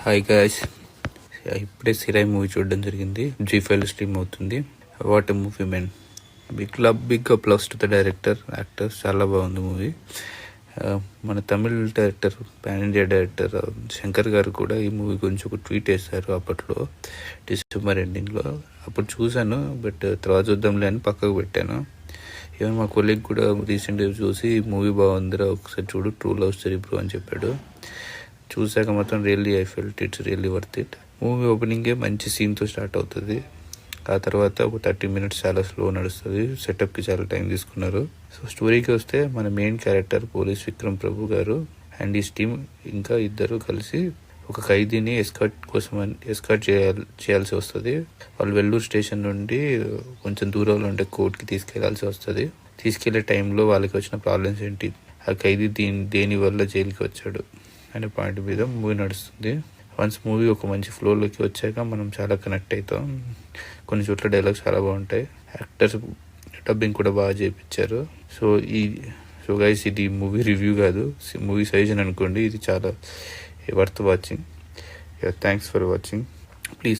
Hi guys, ఇప్పుడే సిరాయి movie చూడడం జరిగింది. G5 స్ట్రీమ్ అవుతుంది. What a movie man. Big applause to the director, actors. చాలా బాగుంది మూవీ. మన Tamil director, pan India director Shankar గారు కూడా ఈ మూవీ గురించి ఒక ట్వీట్ వేశారు అప్పట్లో, డిసెంబర్ ఎండింగ్లో. అప్పుడు చూశాను, బట్ తర్వాత చూద్దాంలే అని పక్కకు పెట్టాను. ఈవెన్ మా కొలీగ్ కూడా రీసెంట్గా చూసి మూవీ బాగుందిరా ఒకసారి చూడు, ట్రూ లవ్ స్టోరీ బ్రో అని చెప్పాడు. చూసాక మాత్రం I felt it's really worth it. Movie ఓపెనింగే మంచి సీన్తో స్టార్ట్ అవుతుంది. ఆ తర్వాత ఒక 30 minutes చాలా స్లో నడుస్తుంది. సెటప్కి చాలా టైం తీసుకున్నారు. సో స్టోరీకి వస్తే మన మెయిన్ క్యారెక్టర్ పోలీస్ విక్రమ్ ప్రభు గారు అండ్ ఈ టీమ్ ఇంకా ఇద్దరు కలిసి ఒక ఖైదీని ఎస్కార్ట్ చేయాల్సి వస్తుంది. వాళ్ళు వెల్లూరు స్టేషన్ నుండి కొంచెం దూరంలో ఉండే కోర్టుకి తీసుకెళ్లాల్సి వస్తుంది. తీసుకెళ్లే టైంలో వాళ్ళకి వచ్చిన ప్రాబ్లమ్స్ ఏంటి, ఆ ఖైదీ దేని వల్ల జైలుకి వచ్చాడు అనే పాయింట్ మీద మూవీ నడుస్తుంది. వన్స్ మూవీ ఒక మంచి ఫ్లోలోకి వచ్చాక మనం చాలా కనెక్ట్ అవుతాం. కొన్ని చోట్ల డైలాగ్స్ చాలా బాగుంటాయి. యాక్టర్స్ డబ్బింగ్ కూడా బాగా చేయించారు. సో గైస్, ఇది మూవీ రివ్యూ కాదు, మూవీ సజెషన్ అనుకోండి. ఇది చాలా worth watching. Thanks for watching. Please